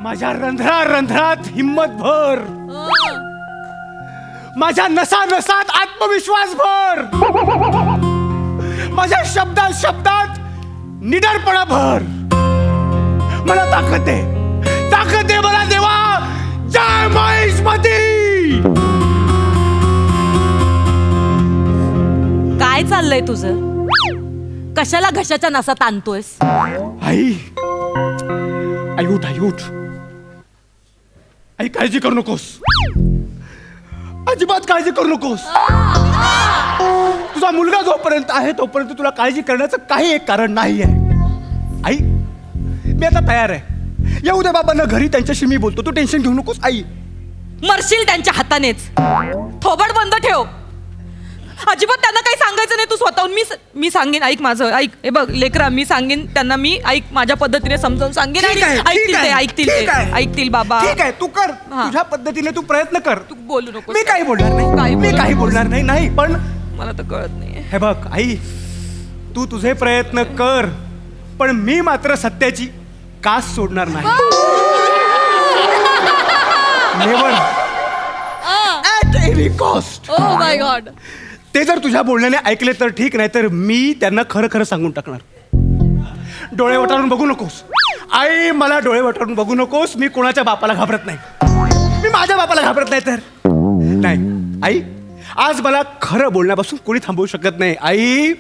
माझ्या रंध्रात हिम्मत भर, माझ्या नसात आत्मविश्वास भर, माझ्या शब्दात निडरपणा भर. मला ताकद दे मला देवा. जय महिष्मती. काय चाललंय तुझं? कशाला घशाच्या नसात आणतोयस? आई उठ. आई काळजी करू नकोस, अजिबात काळजी करू नकोस. तुझा मुलगा जोपर्यंत आहे तोपर्यंत तुला काळजी करण्याचं काही एक कारण नाही आहे. आई मी आता तयार आहे. येऊ दे बाबांना घरी, त्यांच्याशी मी बोलतो. तू टेन्शन घेऊ नकोस आई. मरशील त्यांच्या हातानेच. थोबड बंद ठेव. अजिबात त्यांना काही सांगायचं नाही. तू स्वतःहून मी सांगेन. ऐक माझं, ऐक. हे बघ लेकरा, मी सांगेन त्यांना. मी ऐक, माझ्या पद्धतीने समजावून सांगेन. ऐकतील बाबा. ठीक आहे, तू कर तुझ्या पद्धतीने. तू प्रयत्न कर. तू बोलू नको. मी काही बोलणार नाही. नाही पण मला तर कळत नाही. हे बघ आई, तू तुझे प्रयत्न कर, पण मी मात्र सत्याची कास सोडणार नाही. Never, at any cost. Oh my God. ते जर तुझ्या बोलण्याने ऐकले तर ठीक, नाही तर मी त्यांना खरं सांगून टाकणार. डोळे वटारून बघू नकोस आई, मला डोळे वटारून बघू नकोस. मी कोणाच्या बापाला घाबरत नाही. मी माझ्या बापाला घाबरत नाही. तर नाही आई, आज मला खरं बोलण्यापासून कोणी थांबवू शकत नाही. आई,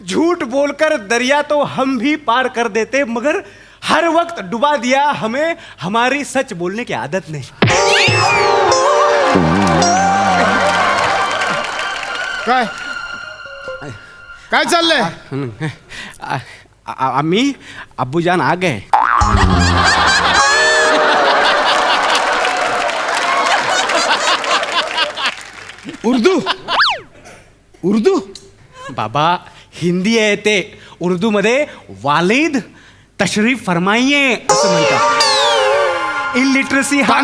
झूठ बोलकर दरिया तो हम भी पार कर देते, मगर हर वक्त डुबा दिया हमें हमारी सच बोलने की आदत नहीं. काय चाललंय? आम्ही अब्बूजान आ गए. उर्दू बाबा, हिंदी आहे ते. उर्दू मध्ये वालिद तशरीफ फरमाइये असं म्हणतात. इलिटरसी हा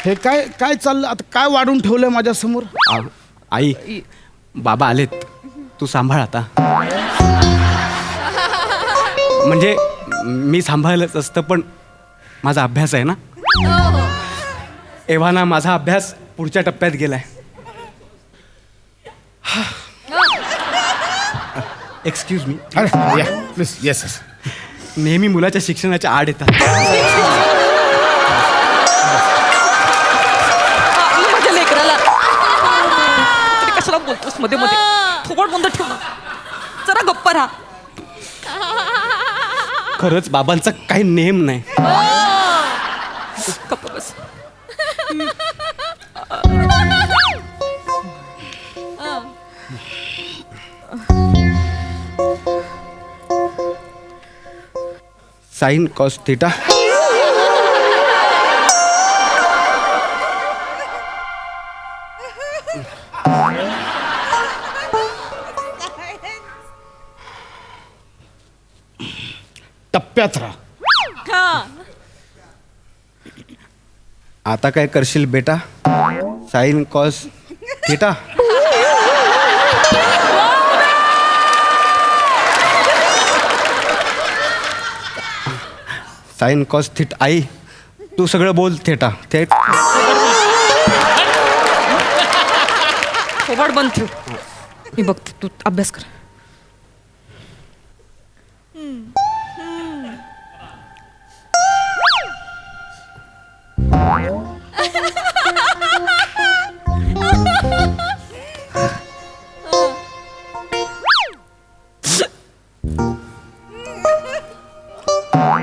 हे काय चाललं आता? काय वाढून ठेवलंय माझ्या समोर? आई, बाबा आलेत, तू सांभाळ आता. म्हणजे मी सांभाळलंच असतं, पण माझा अभ्यास आहे ना. एव्हाना माझा अभ्यास पुढच्या टप्प्यात गेलाय. Excuse me. अरे प्लीज. येस. नेहमी मुलाच्या शिक्षणाच्या आड येतात. माझ्या लेकराला तरी कशाला बोलतोस मध्ये थोबड बंद ठेव ना. जरा गप्प राहा. खरंच बाबांचा काही नेम नाही. गप्प बस. Sign cos theta. टप्प्यात राहा. आता काय करशील बेटा? Sine cos theta. Sine cos theta. आई, तू सगळं बोल. थेटा थेट. थोबड बंद ठेव. मी बघते, तू अभ्यास कर.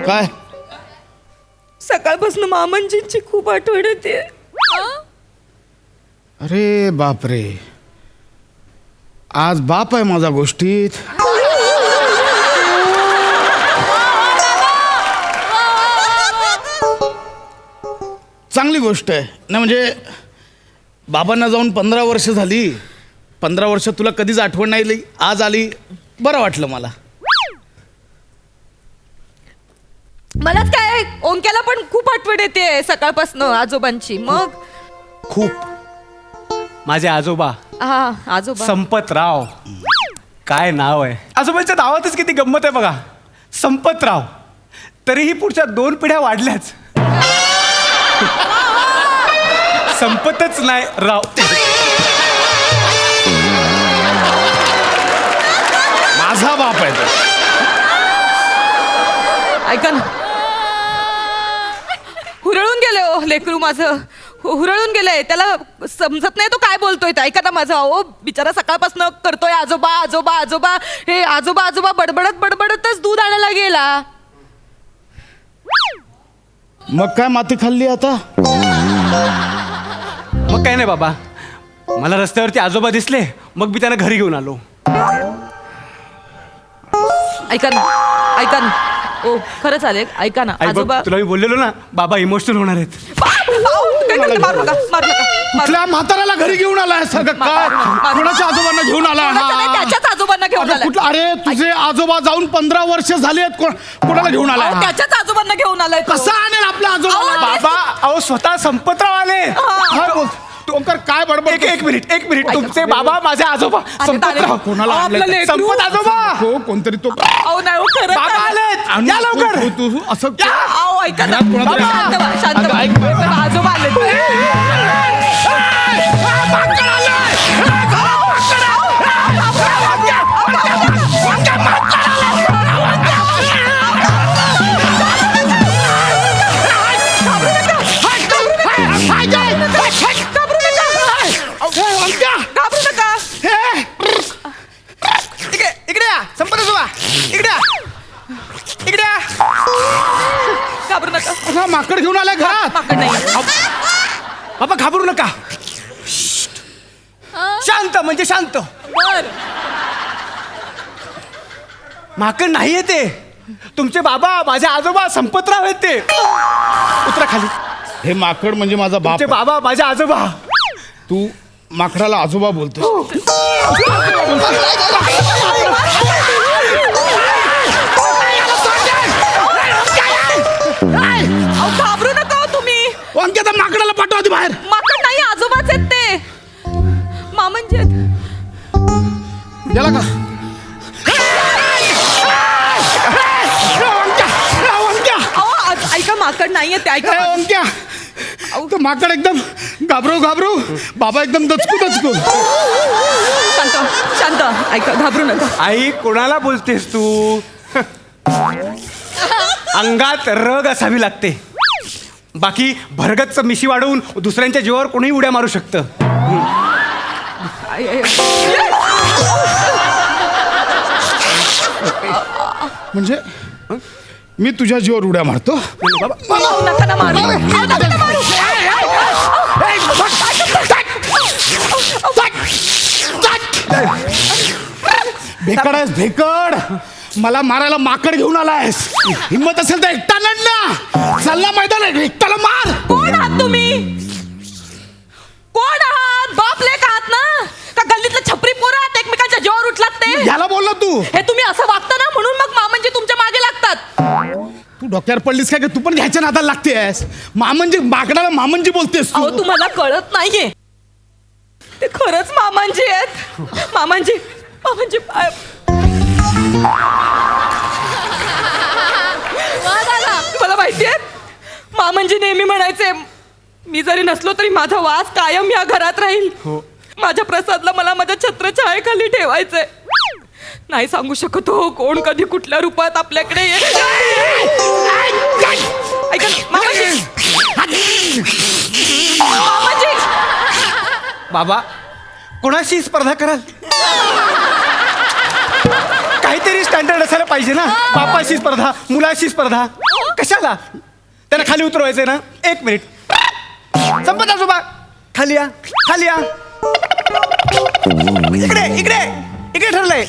काय? सकाळपासून मामांजींची खूप आठवण येते. अरे बापरे, आज बाप आहे माझा गोष्टीत. चांगली गोष्ट आहे ना. म्हणजे बाबांना जाऊन 15 वर्ष झाली. 15 वर्ष तुला कधीच आठवण नाही आली, आज आली. बरं वाटलं मला. मलाच काय, ओंक्याला पण खूप आठवण येते सकाळपासून आजोबांची. मग खूप. माझे आजोबा हा आजोबा. संपतराव. काय नाव आहे आजोबांच्या नावातच किती गंमत आहे बघा. संपतराव. तरीही पुढच्या 2 पिढ्या वाढल्याच. संपतच नाही राव. माझा बाप आहे तो. ऐका ना, हुरळून गेले हो लेकरू माझं. हुरळून गेलंय, त्याला समजत नाही तो काय बोलतोय ते. ऐका ना माझं. अहो बिचारा सकाळपासून करतोय आजोबा आजोबा आजोबा. हे आजोबा आजोबा बडबडत बडबडतच दूध आणायला गेला. मग काय माती खाल्ली आता? मग काय नाही बाबा, मला रस्त्यावरती आजोबा दिसले, मग मी त्यांना घरी घेऊन आलो. ऐका ना ओ खरं चालेल. ऐका ना आई बघ, आजोबा. तुला मी बोललेलो ना बाबा इमोशनल होणार आहेत. काय करते? मारू नका मारू नका मारू कुठल्या म्हाताऱ्याला घरी घेऊन आलाय सगळं काय? कोणाच्या आजोबांना घेऊन आला? कोणाच्या नाही, त्याच्याच आजोबांना घेऊन अरे आलाय. कुठला? अरे तुझे आजोबा जाऊन 15 वर्ष झाली आहेत. कोणाला घेऊन आलाय? अहो, त्याच्याच आजोबांना घेऊन आलाय तो. कसा आणेल आपल्या आजोबा? अहो, बाबा अहो स्वतः संपतराव आले. काय बोल ओंकार, काय बडबड? एक मिनिट तुमचे बाबा माझे आजोबा संपतराव. कोणाला अहो, आपलं आणलंय? लेकरू. संपत आजोबा. हो कोणतरी तो अहो नाही हो, खरंच बाबा आलंय. आलेत. आणि या लवकर. तू असं अहो ऐका ना. घरात कोणातरी- बाबा, शांत व्हा, शांत अगं, व्हा. ऐक ना. बाबा, आजोबा आले. घाबरू नका. इकडे या संपत आजोबा. इकडे या. घाबरू नका. असा माकड घेऊन आलाय घरात. माकड नाही. बाबा घाबरू नका. शांत म्हणजे शांत. बर. माकड नाहीये ते. तुमचे बाबा माझे आजोबा संपतराव आहेत ते. उतरा खाली. हे माकड म्हणजे माझा बाप तुमचे आहे. बाबा माझे आजोबा. तू माकडाला आजोबा बोलतो. अहो, घाबरू नका हो तुम्ही. अंकिता माकडाला पाठवा आधी बाहेर. माकड नाही, आजोबाच आहेत ते. मामंजी आहेत. गेला का? अहो ऐका, माकड नाहीये ते. ऐका अंक्या तो माकड एकदम घाबरू बाबा एकदम दचकू. शांत शांत. ऐका, घाबरू नका. आई कोणाला बोलतेस तू? अंगात रग असावी लागते. बाकी भरगतच मिशी वाढवून दुसऱ्यांच्या जीवावर कोणीही उड्या मारू शकतं. म्हणजे मी तुझ्या जीवावर उड्या मारतो? अहो, नका ना मारू. अहो, नका ना मारू. भेकड आहेस भेकड. मला मारायला माकड घेऊन आलायस. हिम्मत असेल तर एकटा लढ ना. चालला मैदान आहे, एकट्याला मार. कोण आहात तुम्ही? कोण आहात? बाप लेक आहात ना? का गल्लीतले छपरी पोरं आहात एकमेकांच्या जीवावर उठलात ते? याला बोल ना तू. हे तुम्ही असं वागता ना, म्हणून मग मामंजी तुमच्या मागे लागतात. तू डोक्यावर पडलीस काय? तू पण ह्याच्या नादाला लागतेस. मामंजी माकडाला मामंजी बोलतेस अहो तू. तुम्हाला कळत नाहीये, ते खरंच मामांजी आहेत. मामांजी पाय. मला माहितीये, मामांजी नेहमी म्हणायचे, मी जरी नसलो तरी माझा वास कायम या घरात राहील. माझ्या प्रसादला मला माझ्या छत्रछायेखाली ठेवायचंय. नाही सांगू शकत हो कोण कधी कुठल्या रूपात आपल्याकडे येईल. ऐका ना, मामांजी. मामांजी. बाबा कोणाशी स्पर्धा कराल? काहीतरी स्टँडर्ड असायला पाहिजे ना. बापाशी स्पर्धा, मुलाशी स्पर्धा, कशाला? त्याला खाली उतरवायचंय ना. 1 मिनिट. संपत आजोबा खाली या. इकडे ठरलंय.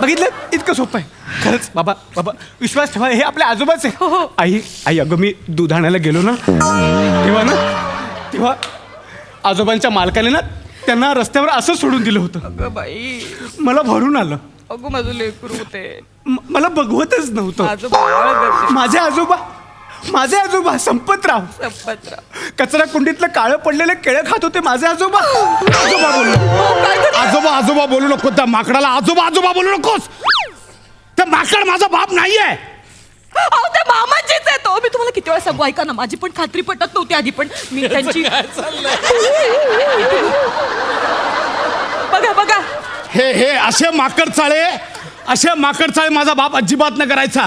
बघितलं, इतकं सोपं आहे खरंच. बाबा विश्वास ठेवा, हे आपल्या आजोबाच आहे. आई अगं मी दूध आणायला गेलो ना तेव्हा आजोबांच्या मालकाने ना त्यांना रस्त्यावर असं सोडून दिलं होतं. अगं बाई, मला भरून आलं. अगं माझं लेकरू होते. मला बघवतच नव्हतं. माझं बाळ गं ते. माझे आजोबा संपतराव. कचरा कुंडीतलं काळं पडलेलं केळं खात होते माझे आजोबा. आजोबा बोलू आजोबा आजोबा बोलू नको. त्या माकडाला आजोबा आजोबा बोलू नकोस. त्या माकड माझा बाप नाहीये. अहो ते मामाजीच आहे तो. मी तुम्हाला किती वेळा सांगू, ऐका ना, माझी पण खात्री पटत नव्हती आधी, पण मी त्यांची बघा बघा हे हे असे माकड चाळे माझा बाप अजिबात न करायचा.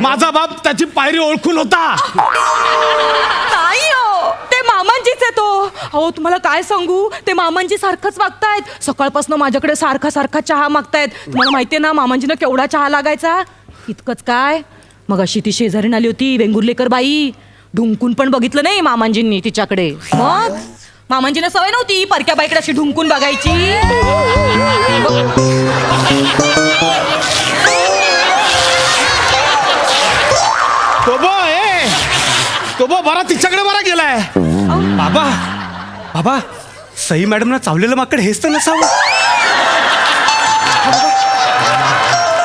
माझा बाप त्याची पायरी ओळखून होता. नाही हो, ते मामांजीच आहे तो. अहो तुम्हाला काय सांगू, ते मामांजी सारखंच वागतायत. सकाळपासून माझ्याकडे सारखा सारखा चहा मागतायत. तुम्हाला माहितीये ना मामांजीनं केवढा चहा लागायचा. इतकंच काय, मग अशी ती शेजारीन आली होती वेंगुर्लेकर बाई. ढुंकून पण बघितलं नाही मामांजींनी तिच्याकडे. मग मामांजीला सवय नव्हती परक्या बाईकडे अशी ढुंकून बघायची. तो बरा तिच्याकडे बरा गेलाय. बाबा बाबा, सई मॅडमना चावलेलं माकड हेच तर नसावं.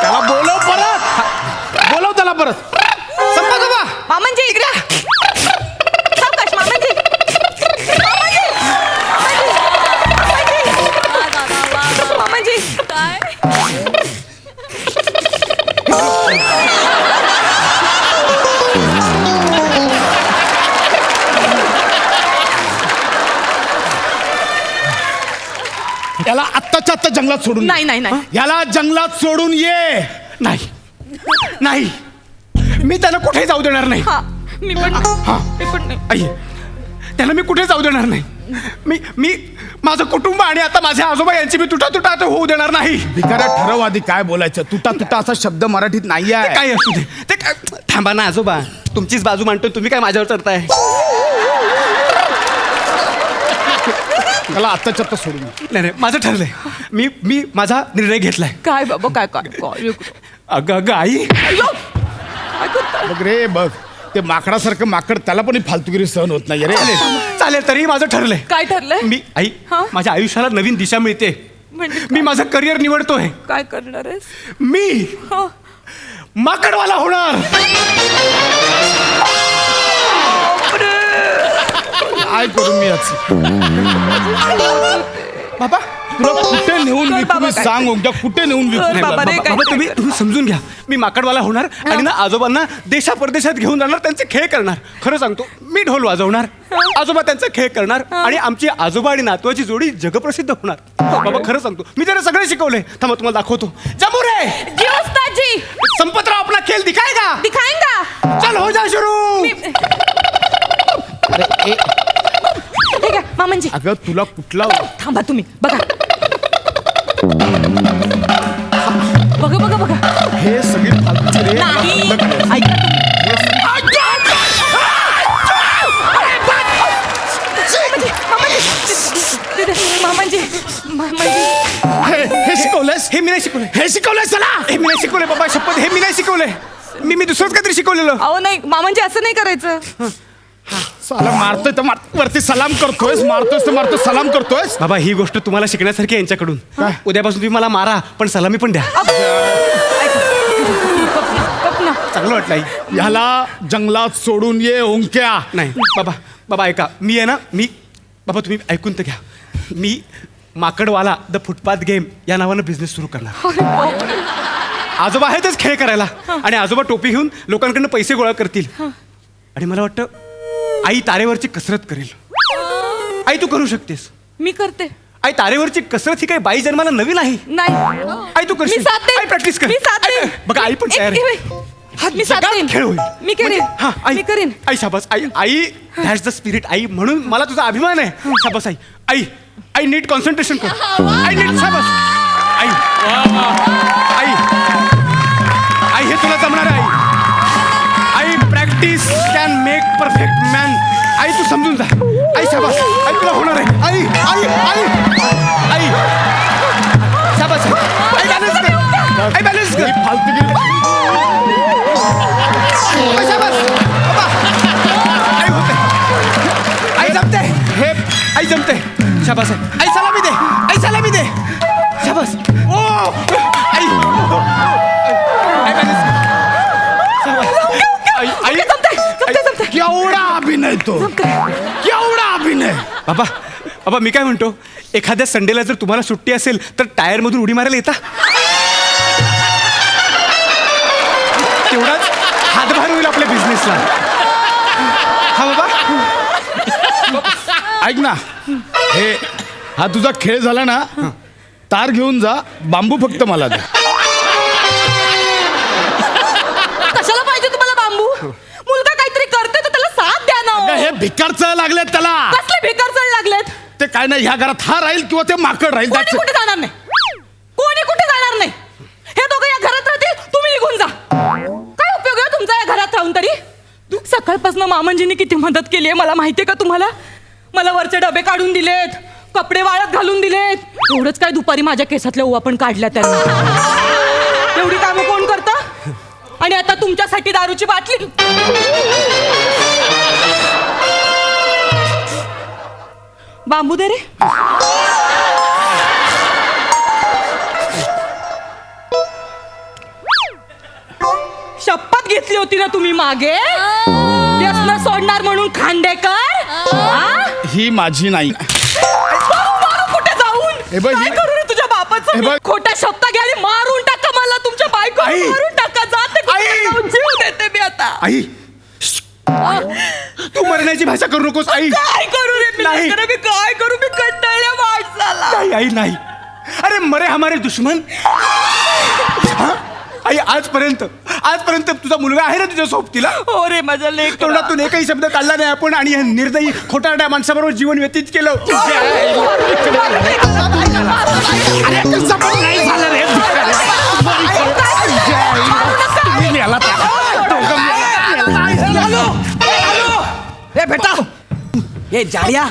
त्याला बोलव त्याला परत. संपा बाबा. मामांजी इकडे सावकाश. मामांजी मामांजी काय याला आत्ताच्या आत्ता जंगलात सोडून नाही नाही नाही. याला जंगलात सोडून ये. नाही नाही, मी त्याला कुठे जाऊ देणार नाही. हा मी पण नाही. आई, त्याला मी कुठे जाऊ देणार नाही. मी माझं कुटुंब आणि आता माझे आजोबा यांची मी तुटा आता होऊ देणार नाही. भिकाऱ्या ठरव आधी काय बोलायचं. तुटा असा शब्द मराठीत नाही ते आहे. काय असू दे, ते काय. थांबा ना आजोबा, तुमचीच बाजू मांडतो, तुम्ही काय माझ्यावर चढताय. त्याला आत्ताच्या आत्ता सोडून ये. नाही, माझं ठरलंय. मी माझा निर्णय घेतलाय. काय बाबा काय काय अगं आई, काय करताय? बघ रे बघ, ते माकडासारखं माकड, त्याला पण ही फालतुगिरी सहन होत नाही रे. चालेल तरी माझं ठरलंय. काय ठरलंय? मी आई, हा? माझ्या आयुष्याला नवीन दिशा मिळते. म्हणजे मी माझं करिअर निवडतोय. काय करणार आहेस? मी हो. माकडवाला होणार. काय करू मी याचं. बाबा, तुला कुठे नेऊन कर विकू बाबा मी काय. सांग उद्या कुठे नेऊन विकू. कर नाही, बाबा रे. बाबा, तुम्ही समजून घ्या. मी माकडवाला होणार आणि ना आजोबांना देशा परदेशात घेऊन जाणार, त्यांचे खेळ करणार. खरं सांगतो, मी ढोल वाजवणार, आजोबा त्यांचे खेळ करणार आणि आमची आजोबा आणि नातवाची जोडी जगप्रसिद्ध होणार. बाबा खरं सांगतो, मी त्याला सगळे शिकवले. थांबा तुम्हाला दाखवतो. जमू रे जी उस्तादजी, संपतराव अपना खेळ दिखाएगा. दिखाएंगा. चल हो जा शुरू. ठीक आहे मामांजी, अगं तुला कुठला थांबा तुम्ही. बघा बघा बघा बघा. हे सगळी फालतुगिरी रे. नाही बंद कर. ऐका मामांजी. हे शिकवलंस. हे मी नाही शिकवले. हे शिकवलंस त्याला. हे मी नाही शिकवले बाबा, शपथ, हे मी नाही शिकवले. मी दुसरंच काहीतरी शिकवलेलं. अहो नाही मामांजी, असं नाही करायचं. साला मारतोय तर वरती सलाम करतोयस, मारतोयस तर मारतोय, सलाम करतोयस. बाबा ही गोष्ट तुम्हाला शिकण्यासारखी आहे यांच्याकडून. काय? उद्यापासून तुम्ही मला मारा, पण सलामी पण द्या. कपना. चांगलं वाटलं आई. ह्याला जंगलात सोडून ये ओंक्या. नाही बाबा ऐका, मी आहे ना, बाबा तुम्ही ऐकून तर घ्या. मी माकडवाला द फुटपाथ गेम या नावानं बिझनेस सुरू करणार. आजोबा आहेतच खेळ करायला आणि आजोबा टोपी घेऊन लोकांकडनं पैसे गोळा करतील आणि मला वाटतं आई तारेवरची कसरत करेल. आई तू करू शकतेस. मी करते. आई तारेवरची कसरत ही काही बाई जन्माला नवीन आहे. नाही आई तू करशील. मी साथ देईन. आई प्रॅक्टिस कर. मी साथ देईन. बघा आई पण तयार आहे. मी साथ जगात देईन. खेळ होईल. मी करेन. म्हणजे, हा, आई मी करेन. आई शाबास. आई दॅट्स द स्पिरिट. आई म्हणून मला तुझा अभिमान आहे. शाबास आई नीट कॉन्सन्ट्रेशन कर. आई नीट शाबास. आई हे तुला जमणार आहे. आई practice can make perfect man. आई तू समजून जा. आई शाबास. आई तुला होणार आहे. आई शाबास. आई बॅलन्स कर. आई बॅलन्स कर. फालतुगिरी. आई शाबास. बाबा. आई होते. आई जमते. हे आई जमते. शाबास आहे. आई सलामी दे. आई सलामी दे. शाबास. ओ आई बॅलन्स कर. शाबास. आई जमते. केवढा अभिनय तो, केवढा अभिनय. बाबा बाबा मी काय म्हणतो, एखाद्या संडेला जर तुम्हाला सुट्टी असेल तर टायर मधून उडी मारायला येता. तेवढाच हातभार होईल आपल्या बिझनेसला. हा बाबा. ऐक ना, हा तुझा खेळ झाला ना, तार घेऊन जा, बांबू फक्त मला दे. कशाला पाहिजे तुम्हाला बांबू? मुलगा काहीतरी करतोय तर त्याला साथ द्या ना हो. अगं, हे भिकार चळ लागले त्याला. कसले भिकार चढ लागलेत? ते काय नाही, ह्या घरात हा राहील किंवा ते माकड राहील. कोणी That's it. कुठे जाणार नाही, कोणी कुठे जाणार नाही. हे दोघं या घरात राहतील, तुम्ही निघून जा. काय उपयोग आहे तुमचा या घरात राहून तरी? सकाळपासून मामंजींनी किती मदत केली आहे मला माहितीये का तुम्हाला? मला वरचे डबे काढून दिलेत, कपडे वाळत घालून दिलेत. एवढंच काय दुपारी माझ्या केसातल्या ओवा पण काढल्या त्यांनी. एवढी कामं कोण करतं? आणि आता तुमच्यासाठी दारूची बाटली. बांबू दे रे. शपथ घेतली होती ना तुम्ही मागे, व्यसन सोडणार म्हणून खांडेकर. हा? ही माझी नाही. मारू कुठे जाऊन? हे बघ, काय करू रे तुझ्या हे बापाचं? बघ. खोटा शब्द घ्या आणि मारून टाका मला, तुमच्या बायको आई. मारून टाका. जाते कुठे आई. जाऊन जीव देते मी आता. आई तू मरण्याची भाषा करू नकोस आई. काय करू रे मी? नाही. लेकरं, मी काय करू? मी कंटाळल्या माणसाला. नाही आई नाही. अरे मरे हमारे दुश्मन. हा? आई आजपर्यंत तुझा मुलगा आहे ना तुझ्या सोबतीला? हो रे माझ्या लेक. तोंडातून एकही शब्द काढला नाही आपण आणि या निर्दयी खोटारड्या माणसाबरोबर जीवन व्यतीत केलं. अरे कसं पण नाही झालं रे. तुम्ही मेला तर. ए बेटा, ये जाड़िया,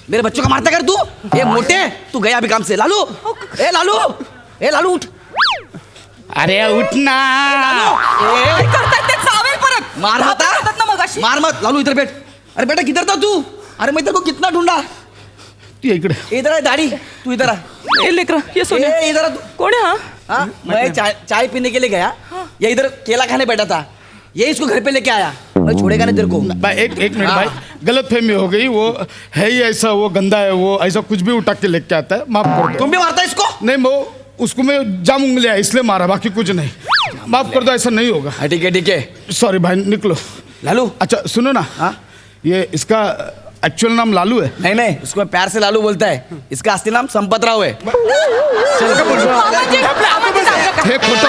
मेरे बच्चों का मारता कर तू. ये मोटे, तू गया अभी काम से. लालू, ए लालू उठ. अरे उठ ना. काय करतायत ते? चावेल परत. मार हातात होता, हातात ना मगाशी. मार मत. लालू इधर बैठ. अरे बेटा किधर था तू? अरे मैं तेरे को कितना ढूंढा. ती इकडे. इधर है दाढ़ी, तू इधर आ. ए लेकरा, ये सोने. ए इधर आ तू. कोण आहे हा? हाँ, मैं चाय पीने के लिए गया. ये इधर केला खाने बैठा था. ये इसको घर पे लेके आया. मैं छोड़ेगा नहीं तेरे को. भाई एक मिनट भाई, गलत फहमी हो गई. वो है ही ऐसा, वो गंदा है, वो ऐसा कुछ भी उठा के लेके आता है. माफ कर दो. तुम भी मारता है इसको? नहीं, वो उसको मैं जाम उंगलियां इसलिए मारा, बाकी कुछ नहीं. माफ कर दो, ऐसा नहीं होगा. हाँ ठीक है. सॉरी भाई, निकलो. लालू. अच्छा सुनो ना, हाँ? ये इसका एक्चुअल नाम लालू है. नहीं, उसको प्यार से लालू बोलता है. इसका असली नाम संपतराव है. मामाजी, मामाजी सांगा का? हे खोटं